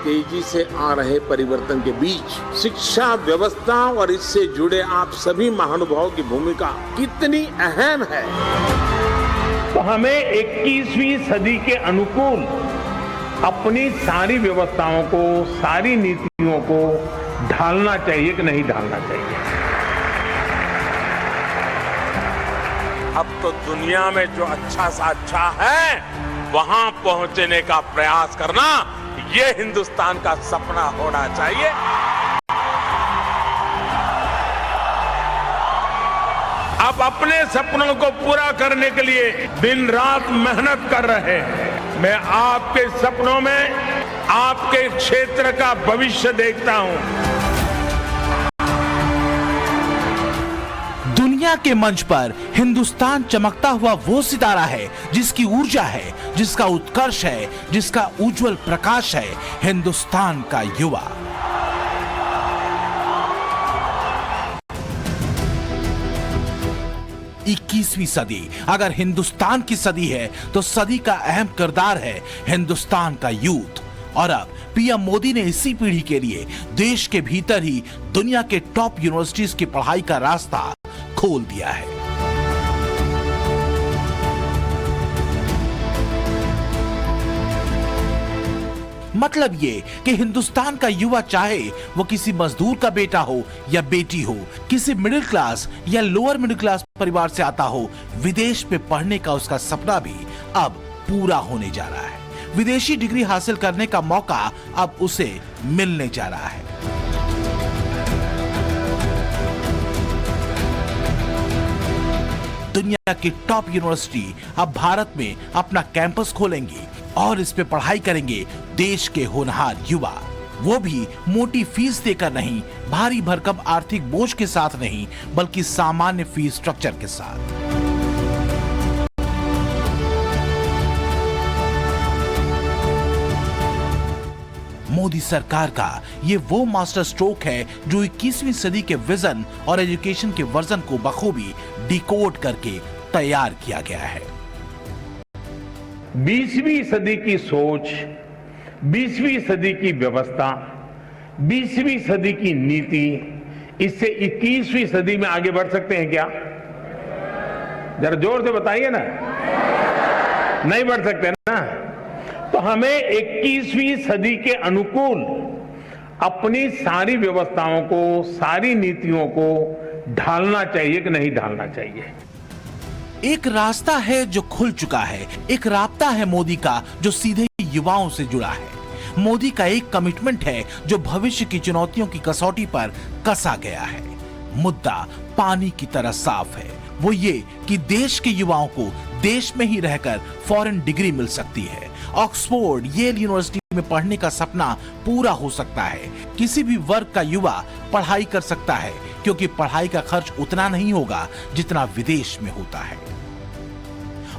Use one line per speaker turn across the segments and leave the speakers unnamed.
तेजी से आ रहे परिवर्तन के बीच शिक्षा व्यवस्था और इससे जुड़े आप सभी महानुभावों की भूमिका कितनी अहम है।
तो हमें 21वीं सदी के अनुकूल अपनी सारी व्यवस्थाओं को, सारी नीतियों को ढालना चाहिए कि नहीं ढालना चाहिए। अब तो दुनिया में जो अच्छा सा अच्छा है वहां पहुंचने का प्रयास करना, ये हिंदुस्तान का सपना होना चाहिए। अब अपने सपनों को पूरा करने के लिए दिन रात मेहनत कर रहे हैं। मैं आपके सपनों में आपके क्षेत्र का भविष्य देखता हूं।
दुनिया के मंच पर हिंदुस्तान चमकता हुआ वो सितारा है जिसकी ऊर्जा है, जिसका उत्कर्ष है, जिसका उज्जवल प्रकाश है, हिंदुस्तान का युवा। इक्कीसवीं सदी अगर हिंदुस्तान की सदी है तो सदी का अहम किरदार है हिंदुस्तान का यूथ। और अब पीएम मोदी ने इसी पीढ़ी के लिए देश के भीतर ही दुनिया के टॉप यूनिवर्सिटीज की पढ़ाई का रास्ता खोल दिया है। मतलब ये कि हिंदुस्तान का युवा चाहे वो किसी मजदूर का बेटा हो या बेटी हो, किसी मिडिल क्लास या लोअर मिडिल क्लास परिवार से आता हो, विदेश में पढ़ने का उसका सपना भी अब पूरा होने जा रहा है। विदेशी डिग्री हासिल करने का मौका अब उसे मिलने जा रहा है। दुनिया की टॉप यूनिवर्सिटी अब भारत में अपना कैंपस खोलेंगी और इस पे पढ़ाई करेंगे देश के होनहार युवा। वो भी मोटी फीस देकर नहीं, भारी भरकम आर्थिक बोझ के साथ नहीं, बल्कि सामान्य फीस स्ट्रक्चर के साथ। मोदी सरकार का ये वो मास्टर स्ट्रोक है जो 21वीं सदी के विजन और एजुकेशन के वर्जन को बखूबी डिकोड करके तैयार किया गया है।
20वीं सदी की सोच, 20वीं सदी की व्यवस्था, 20वीं सदी की नीति, इससे 21वीं सदी में आगे बढ़ सकते हैं क्या? जरा जोर से बताइए ना। नहीं बढ़ सकते ना। तो हमें 21वीं सदी के अनुकूल अपनी सारी व्यवस्थाओं को, सारी नीतियों को ढालना चाहिए कि नहीं ढालना चाहिए।
एक रास्ता है जो खुल चुका है, एक राब्ता है मोदी का जो सीधे युवाओं से जुड़ा है। मोदी का एक कमिटमेंट है जो भविष्य की चुनौतियों की कसौटी पर कसा गया है। मुद्दा पानी की तरह साफ है, वो ये कि देश के युवाओं को देश में ही रहकर फॉरेन डिग्री मिल सकती है। ऑक्सफोर्ड, येल यूनिवर्सिटी में पढ़ने का सपना पूरा हो सकता है। किसी भी वर्ग का युवा पढ़ाई कर सकता है, क्योंकि पढ़ाई का खर्च उतना नहीं होगा जितना विदेश में होता है।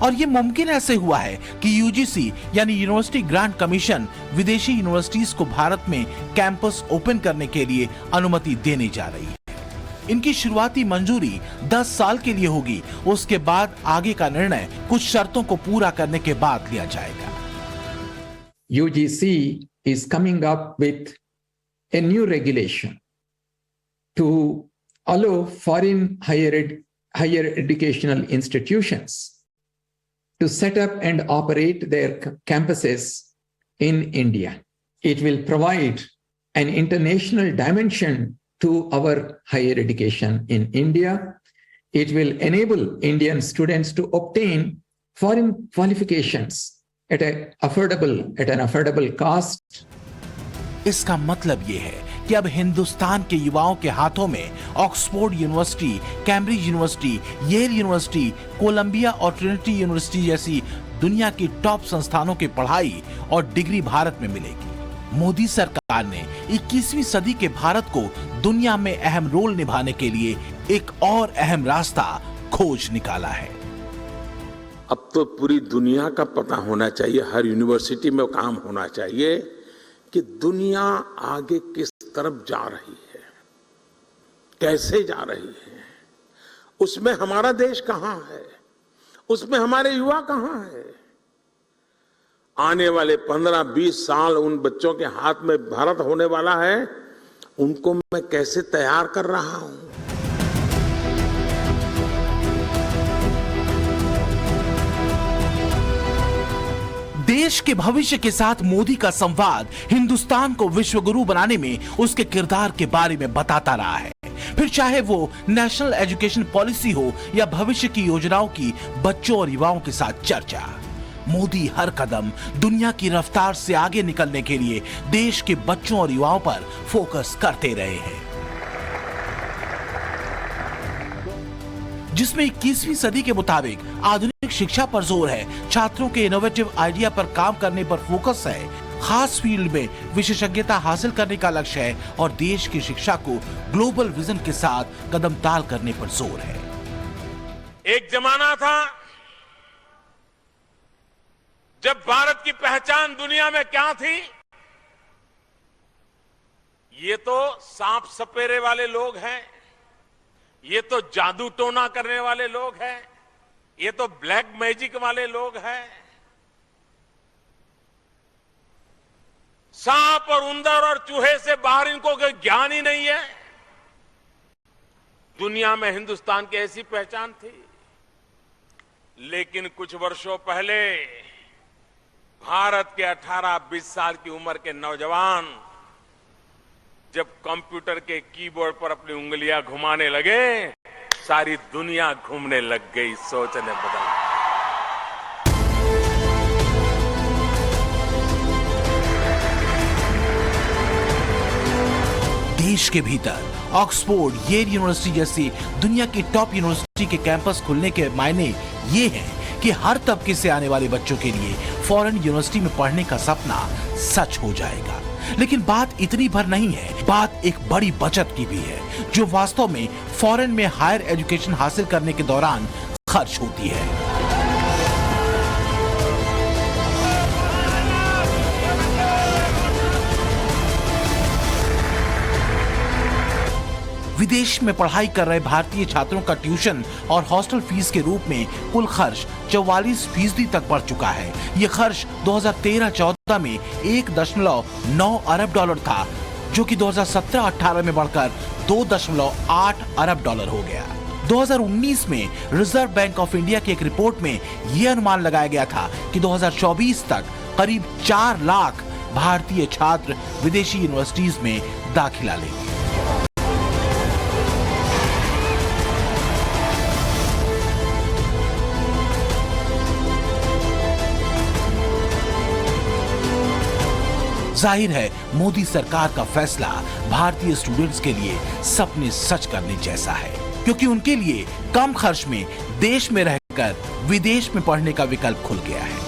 और ये मुमकिन ऐसे हुआ है कि यूजीसी यानी यूनिवर्सिटी ग्रांट कमीशन विदेशी यूनिवर्सिटीज को भारत में कैंपस ओपन करने के लिए अनुमति देने जा रही है। इनकी शुरुआती मंजूरी 10 साल के लिए होगी। उसके बाद आगे का निर्णय कुछ शर्तों को पूरा करने के बाद लिया जाएगा।
UGC is coming up with a new regulation to allow foreign higher educational institutions to set up and operate their campuses in India. It will provide an international dimension to our higher education in India. It will enable Indian students to obtain foreign qualifications at an affordable cost.
इसका मतलब ये है कि अब हिंदुस्तान के युवाओं के हाथों में Oxford university, Cambridge university, Yale university, Columbia और ट्रिनिटी यूनिवर्सिटी जैसी दुनिया की टॉप संस्थानों की पढ़ाई और डिग्री भारत में मिलेगी। मोदी सरकार ने 21वीं सदी के भारत को दुनिया में अहम रोल निभाने के लिए एक और अहम रास्ता खोज निकाला है।
अब तो पूरी दुनिया का पता होना चाहिए, हर यूनिवर्सिटी में काम होना चाहिए कि दुनिया आगे किस तरफ जा रही है, कैसे जा रही है, उसमें हमारा देश कहां है, उसमें हमारे युवा कहां है। आने वाले 15-20 साल उन बच्चों के हाथ में भारत होने वाला है, उनको मैं कैसे तैयार कर रहा हूं।
देश के भविष्य के साथ मोदी का संवाद हिंदुस्तान को विश्व गुरु बनाने में उसके किरदार के बारे में बताता रहा है। फिर चाहे वो नेशनल एजुकेशन पॉलिसी हो या भविष्य की योजनाओं की बच्चों और युवाओं के साथ चर्चा, मोदी हर कदम दुनिया की रफ्तार से आगे निकलने के लिए देश के बच्चों और युवाओं पर फोकस करते रहे हैं। जिसमें 21वीं सदी के मुताबिक आधुनिक शिक्षा पर जोर है, छात्रों के इनोवेटिव आइडिया पर काम करने पर फोकस है, खास फील्ड में विशेषज्ञता हासिल करने का लक्ष्य है और देश की शिक्षा को ग्लोबल विजन के साथ कदम ताल करने पर जोर है।
एक जमाना था जब भारत की पहचान दुनिया में क्या थी, ये तो सांप सपेरे वाले लोग हैं, ये तो जादू टोना करने वाले लोग हैं, ये तो ब्लैक मैजिक वाले लोग हैं। सांप और उंदर और चूहे से बाहर इनको कोई ज्ञान ही नहीं है। दुनिया में हिंदुस्तान की ऐसी पहचान थी। लेकिन कुछ वर्षों पहले भारत के 18-20 साल की उम्र के नौजवान जब कंप्यूटर के कीबोर्ड पर अपनी उंगलियां घुमाने लगे, सारी दुनिया घूमने लग गई, सोचने बदल।
देश के भीतर ऑक्सफोर्ड, येल यूनिवर्सिटी जैसी दुनिया की टॉप यूनिवर्सिटी के कैंपस खुलने के मायने ये हैं कि हर तबके से आने वाले बच्चों के लिए फॉरेन यूनिवर्सिटी में पढ़ने का सपना सच हो जाएगा। लेकिन बात इतनी भर नहीं है, बात एक बड़ी बचत की भी है जो वास्तव में फॉरेन में हायर एजुकेशन हासिल करने के दौरान खर्च होती है। विदेश में पढ़ाई कर रहे भारतीय छात्रों का ट्यूशन और हॉस्टल फीस के रूप में कुल खर्च 44% तक बढ़ चुका है। यह खर्च 2013-14 में 1.9 अरब डॉलर था, जो कि 2017-18 में बढ़कर 2.8 अरब डॉलर हो गया। 2019 में रिजर्व बैंक ऑफ इंडिया की एक रिपोर्ट में यह अनुमान लगाया गया था कि 2024 तक करीब 4 लाख भारतीय छात्र विदेशी यूनिवर्सिटीज में दाखिला लेंगे। जाहिर है मोदी सरकार का फैसला भारतीय स्टूडेंट्स के लिए सपने सच करने जैसा है, क्योंकि उनके लिए कम खर्च में देश में रहकर विदेश में पढ़ने का विकल्प खुल गया है।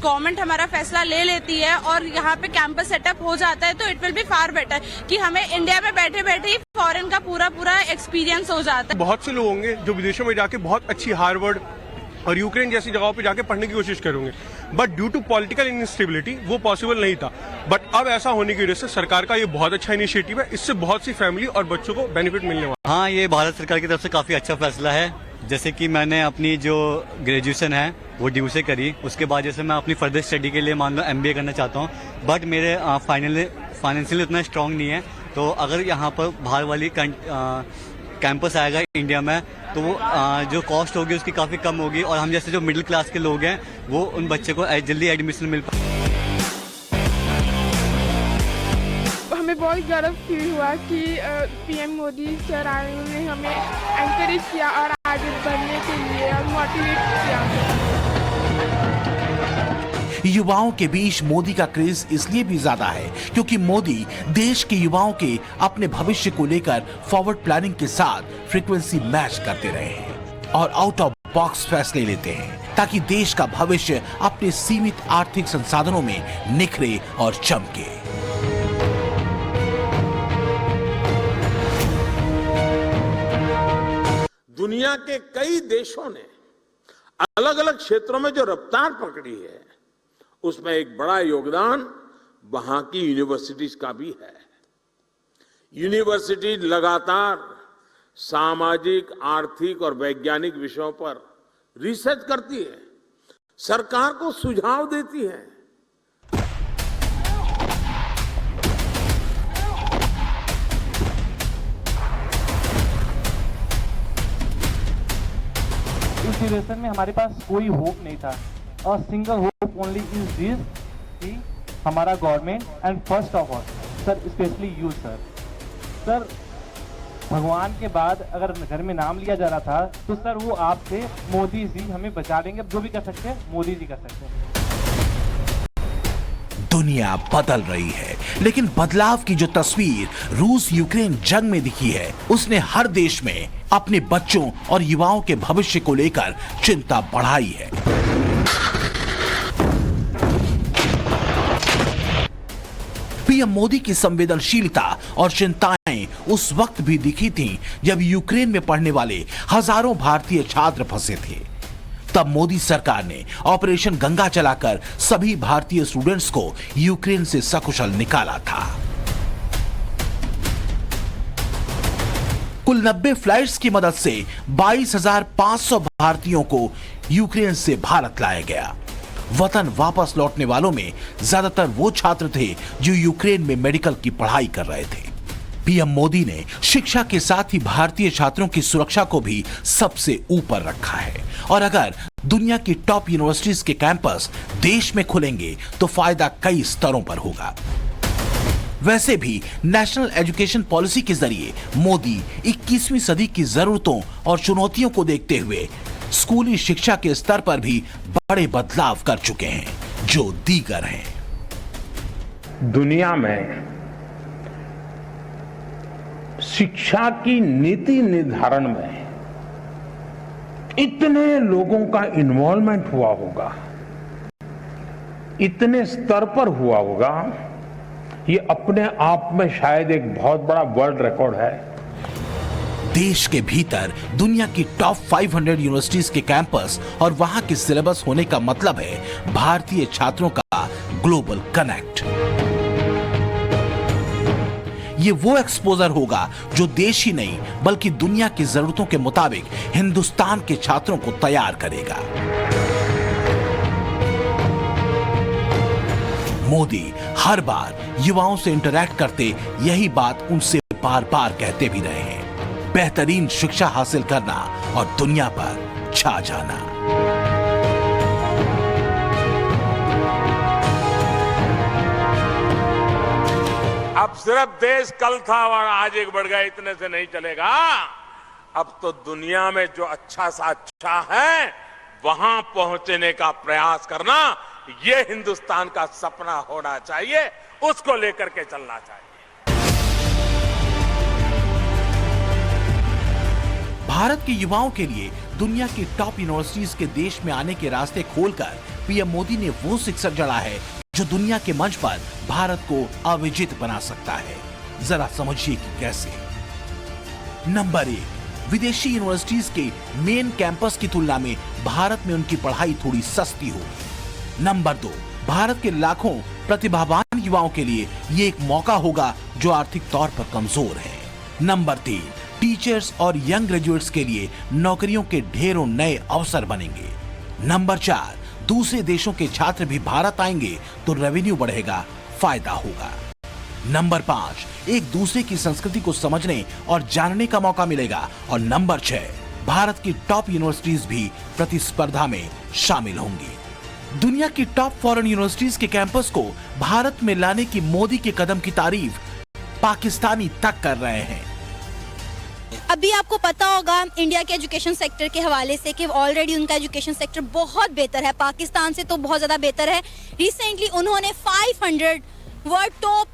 गवर्नमेंट हमारा फैसला ले लेती है और यहाँ पे कैंपस सेटअप हो जाता है तो it will be far better कि हमें इंडिया में बैठे बैठे ही फॉरेन का पूरा एक्सपीरियंस हो जाता है।
बहुत से लोग होंगे जो विदेशों में जाके बहुत अच्छी हार्वर्ड और यूक्रेन जैसी जगहों पे जाके पढ़ने की कोशिश करेंगे, but due to political instability वो पॉसिबल नहीं था। बट अब ऐसा होने की वजह से सरकार का ये बहुत अच्छा इनिशिएटिव है, इससे बहुत सी फैमिली और बच्चों को बेनिफिट मिलने वाला है।
हाँ, ये भारत सरकार की तरफ से काफी अच्छा फैसला है। जैसे कि मैंने अपनी जो ग्रेजुएशन है वो ड्यू से करी, उसके बाद जैसे मैं अपनी फर्दर स्टडी के लिए मान लो MBA करना चाहता हूँ, बट मेरे फाइनेंशियली उतना स्ट्रांग नहीं है। तो अगर यहाँ पर बाहर वाली कैंपस आएगा इंडिया में तो वो जो कॉस्ट होगी उसकी काफ़ी कम होगी और हम जैसे जो मिडिल क्लास के लोग हैं वो उन बच्चे को जल्दी एडमिशन मिल पाए।
हमें बहुत गर्व फील हुआ कि PM मोदी सर आए, उन्होंने हमें एनकरेज किया और आगे बढ़ने के लिए और मोटिवेट किया।
युवाओं के बीच मोदी का क्रेज इसलिए भी ज्यादा है क्योंकि मोदी देश के युवाओं के अपने भविष्य को लेकर फॉरवर्ड प्लानिंग के साथ फ्रीक्वेंसी मैच करते रहे हैं और आउट ऑफ बॉक्स फैसले लेते हैं ताकि देश का भविष्य अपने सीमित आर्थिक संसाधनों में निखरे और चमके।
दुनिया के कई देशों ने अलग अलग क्षेत्रों में जो रफ्तार पकड़ी है उसमें एक बड़ा योगदान वहां की यूनिवर्सिटीज का भी है। यूनिवर्सिटी लगातार सामाजिक, आर्थिक और वैज्ञानिक विषयों पर रिसर्च करती है, सरकार को सुझाव देती है।
इस ड्यूरेशन में हमारे पास कोई होप नहीं था और single hope only is this कि हमारा government and first of all sir specially you sir भगवान के बाद अगर घर में नाम लिया जा रहा था तो सर वो आपसे मोदी जी हमें बचा देंगे। जो भी कर सकते हैं मोदी जी कर सकते हैं।
दुनिया बदल रही है, लेकिन बदलाव की जो तस्वीर रूस यूक्रेन जंग में दिखी है, उसने हर देश में अपने बच्चों और युवाओं के भविष्य को लेकर चिंता बढ़ाई है। पीएम मोदी की संवेदनशीलता और चिंताएं उस वक्त भी दिखी थीं जब यूक्रेन में पढ़ने वाले हजारों भारतीय छात्र फंसे थे। तब मोदी सरकार ने ऑपरेशन गंगा चलाकर सभी भारतीय स्टूडेंट्स को यूक्रेन से सकुशल निकाला था। कुल 90 फ्लाइट्स की मदद से 22,500 भारतीयों को यूक्रेन से भारत लाया गया। वतन वापस लौटने वालों में ज्यादातर वो छात्र थे जो यूक्रेन में मेडिकल की पढ़ाई कर रहे थे। पीएम मोदी ने शिक्षा के साथ ही भारतीय छात्रों की सुरक्षा को भी सबसे ऊपर रखा है और अगर दुनिया की टॉप यूनिवर्सिटीज के कैंपस देश में खुलेंगे तो फायदा कई स्तरों पर होगा। वैसे भी नेशनल एजुकेशन पॉलिसी के जरिए मोदी 21वीं सदी की जरूरतों और चुनौतियों को देखते हुए स्कूली शिक्षा के स्तर पर भी बड़े बदलाव कर चुके हैं जो दीगर हैं।
दुनिया में शिक्षा की नीति निर्धारण में इतने लोगों का इन्वॉल्वमेंट हुआ होगा, इतने स्तर पर हुआ होगा, ये अपने आप में शायद एक बहुत बड़ा वर्ल्ड रिकॉर्ड है।
देश के भीतर दुनिया की टॉप 500 यूनिवर्सिटीज के कैंपस और वहां के सिलेबस होने का मतलब है भारतीय छात्रों का ग्लोबल कनेक्ट। ये वो एक्सपोजर होगा जो देश ही नहीं बल्कि दुनिया की जरूरतों के मुताबिक हिंदुस्तान के छात्रों को तैयार करेगा। मोदी हर बार युवाओं से इंटरैक्ट करते यही बात उनसे बार बार कहते भी रहे हैं, बेहतरीन शिक्षा हासिल करना और दुनिया पर छा जाना।
अब सिर्फ देश कल था और आज एक बढ़ गया इतने से नहीं चलेगा। अब तो दुनिया में जो अच्छा सा अच्छा है वहां पहुंचने का प्रयास करना, ये हिंदुस्तान का सपना होना चाहिए, उसको लेकर के चलना चाहिए।
भारत के युवाओं के लिए दुनिया की टॉप यूनिवर्सिटीज के देश में आने के रास्ते खोलकर पीएम मोदी ने वो शिक्षक जड़ा है जो दुनिया के मंच पर भारत को अविजित बना सकता है। जरा समझिए कि कैसे। नंबर 1, विदेशी यूनिवर्सिटीज के मेन कैंपस की तुलना में भारत में उनकी पढ़ाई थोड़ी सस्ती हो। नंबर 2, भारत के लाखों प्रतिभावान युवाओं के लिए ये एक मौका होगा जो आर्थिक तौर पर कमजोर है। नंबर 3, टीचर्स और यंग ग्रेजुएट्स के लिए नौकरियों के ढेरों नए अवसर बनेंगे। नंबर 4, दूसरे देशों के छात्र भी भारत आएंगे तो रेवेन्यू बढ़ेगा, फायदा होगा। नंबर 5, एक दूसरे की संस्कृति को समझने और जानने का मौका मिलेगा। और नंबर 6, भारत की टॉप यूनिवर्सिटीज भी प्रतिस्पर्धा में शामिल होंगी। दुनिया की टॉप फॉरेन यूनिवर्सिटीज के कैंपस को भारत में लाने की मोदी के कदम की तारीफ पाकिस्तानी तक कर रहे हैं।
अभी आपको पता होगा इंडिया के एजुकेशन सेक्टर के हवाले से कि ऑलरेडी उनका एजुकेशन सेक्टर बहुत बेहतर है, पाकिस्तान से तो बहुत ज़्यादा बेहतर है। रिसेंटली उन्होंने 500 वर्ल्ड टॉप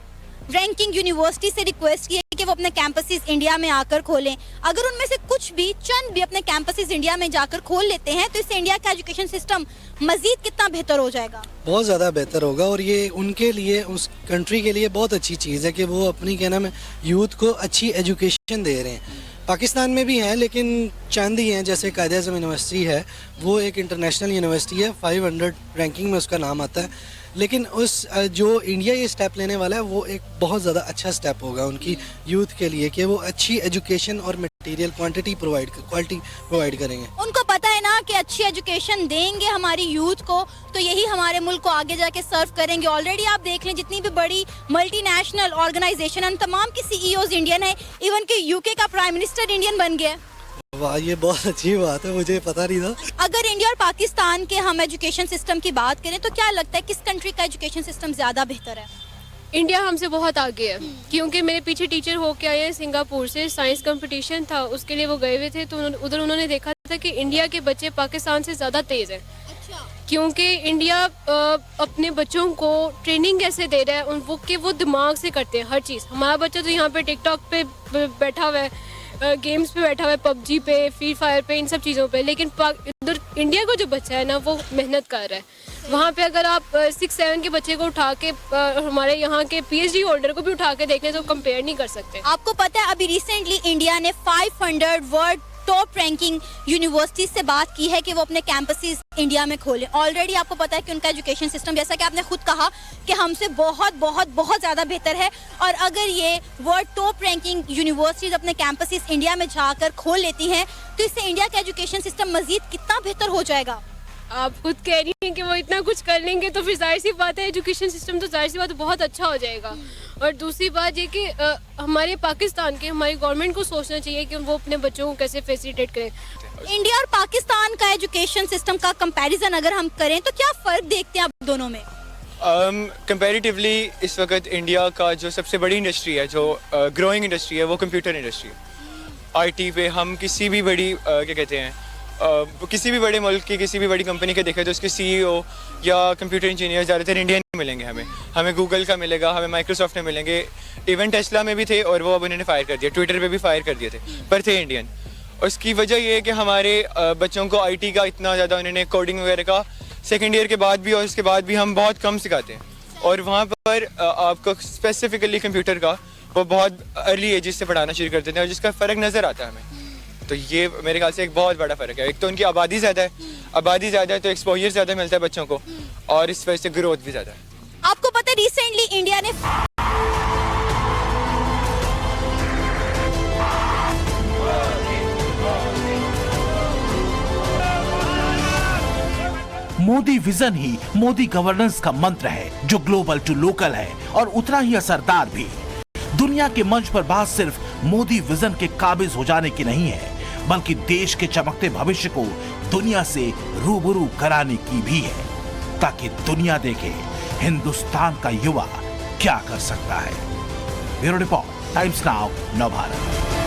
रैंकिंग यूनिवर्सिटी से रिक्वेस्ट की है कि वो अपने कैंपसेस इंडिया में आकर खोलें। अगर उनमें से कुछ भी चंद भी अपने कैंपसेस इंडिया में जाकर खोल लेते हैं तो इससे इंडिया का एजुकेशन सिस्टम मजीद कितना बेहतर हो जाएगा,
बहुत ज़्यादा बेहतर होगा। और ये उनके लिए, उस कंट्री के लिए बहुत अच्छी चीज़ है कि वो अपनी क्या नाम है यूथ को अच्छी एजुकेशन दे रहे हैं। पाकिस्तान में भी हैं लेकिन चंद ही हैं, जैसे कायद-ए-आज़म यूनिवर्सिटी है, वो एक इंटरनेशनल यूनिवर्सिटी है, 500 रैंकिंग में उसका नाम आता है। लेकिन उस जो इंडिया ये स्टेप लेने वाला है वो एक बहुत ज़्यादा अच्छा स्टेप होगा उनकी यूथ के लिए कि वो अच्छी एजुकेशन और मटेरियल क्वालिटी प्रोवाइड करेंगे।
उनको पता है ना कि अच्छी एजुकेशन देंगे हमारी यूथ को तो यही हमारे मुल्क को आगे जाके सर्व करेंगे। ऑलरेडी आप देख लें जितनी भी बड़ी मल्टीनेशनल ऑर्गेनाइजेशन है तमाम की सीईओज इंडियन है, इवन कि यूके का प्राइम मिनिस्टर इंडियन बन गया।
वाह, ये बहुत अच्छी बात है, मुझे पता नहीं था।
अगर इंडिया और पाकिस्तान के हम एजुकेशन सिस्टम की बात करें तो क्या लगता है किस कंट्री का एजुकेशन सिस्टम ज्यादा बेहतर है?
इंडिया हमसे बहुत आगे है, क्योंकि मेरे पीछे टीचर होके आए हैं सिंगापुर से, साइंस कंपटीशन था उसके लिए वो गए हुए थे, तो उधर उन्होंने देखा था कि इंडिया के बच्चे पाकिस्तान से ज़्यादा तेज़ हैं। क्योंकि इंडिया अपने बच्चों को ट्रेनिंग कैसे दे रहा है वो दिमाग से करते हैं हर चीज़। हमारा बच्चा तो यहाँ पे टिकटॉक पे बैठा हुआ है, गेम्स पे बैठा हुआ है, पबजी पे, फ्री फायर पे, इन सब चीज़ों पे, लेकिन इधर इंडिया का जो बच्चा है ना वो मेहनत कर रहा है। वहाँ पे अगर आप 6-7 के बच्चे को उठा के हमारे यहाँ के PhD होल्डर को भी उठा के देख लें तो कंपेयर नहीं कर सकते।
आपको पता है अभी रिसेंटली इंडिया ने 500 वर्ल्ड टॉप रैंकिंग यूनिवर्सिटीज से बात की है कि वो अपने कैंपसेस इंडिया में खोलें। ऑलरेडी आपको पता है कि उनका एजुकेशन सिस्टम, जैसा कि आपने खुद कहा कि हमसे बहुत बहुत बहुत ज़्यादा बेहतर है, और अगर ये वर्ल्ड टॉप रैंकिंग यूनिवर्सिटीज अपने कैंपसेस इंडिया में जाकर खोल लेती हैं तो इससे इंडिया का एजुकेशन सिस्टम मजीद कितना बेहतर हो जाएगा।
आप खुद कह रही हैं कि वो इतना कुछ कर लेंगे तो फिर जाहिर सी बात है एजुकेशन सिस्टम तो जाहिर सी बात बहुत अच्छा हो जाएगा। और दूसरी बात ये कि हमारे पाकिस्तान के हमारी गवर्नमेंट को सोचना चाहिए कि वो अपने बच्चों को कैसे फैसिलिटेट करें।
इंडिया और पाकिस्तान का एजुकेशन सिस्टम का कंपैरिजन अगर हम करें तो क्या फ़र्क देखते हैं आप दोनों में?
कंपैरेटिवली इस वक्त इंडिया का जो सबसे बड़ी इंडस्ट्री है, जो ग्रोइंग इंडस्ट्री है, वो कंप्यूटर इंडस्ट्री है। IT पे हम किसी भी बड़ी क्या कहते हैं किसी भी बड़े मुल्क की किसी भी बड़ी कंपनी के देखें तो उसके CEO या कंप्यूटर इंजीनियर ज़्यादातर इंडियन मिलेंगे। हमें गूगल का मिलेगा, हमें माइक्रोसॉफ्ट में मिलेंगे, इवन टेस्ला में भी थे और वो अब उन्होंने फायर कर दिया, ट्विटर पे भी फायर कर दिए थे, पर थे इंडियन। उसकी वजह ये है कि हमारे बच्चों को IT का इतना ज़्यादा उन्होंने कोडिंग वगैरह का सेकेंड ईयर के बाद भी और उसके बाद भी हम बहुत कम सिखाते हैं, और वहाँ पर आपको स्पेसिफिकली कंप्यूटर का वो बहुत अर्ली एज से पढ़ाना शुरू कर देते हैं और जिसका फ़र्क नज़र आता है हमें। तो ये मेरे ख्याल से एक बहुत बड़ा फ़र्क है। एक तो उनकी आबादी ज़्यादा है तो एक्सपोजर ज़्यादा मिलता है बच्चों को, और इस वजह से ग्रोथ भी ज़्यादा है।
आपको पता है रिसेंटली इंडिया ने
मोदी विजन ही मोदी गवर्नेंस का मंत्र है जो ग्लोबल टू लोकल है और उतना ही असरदार भी। दुनिया के मंच पर बात सिर्फ मोदी विजन के काबिज हो जाने की नहीं है, बल्कि देश के चमकते भविष्य को दुनिया से रूबरू कराने की भी है, ताकि दुनिया देखे हिंदुस्तान का युवा क्या कर सकता है। Bureau report, times now, Navbharat.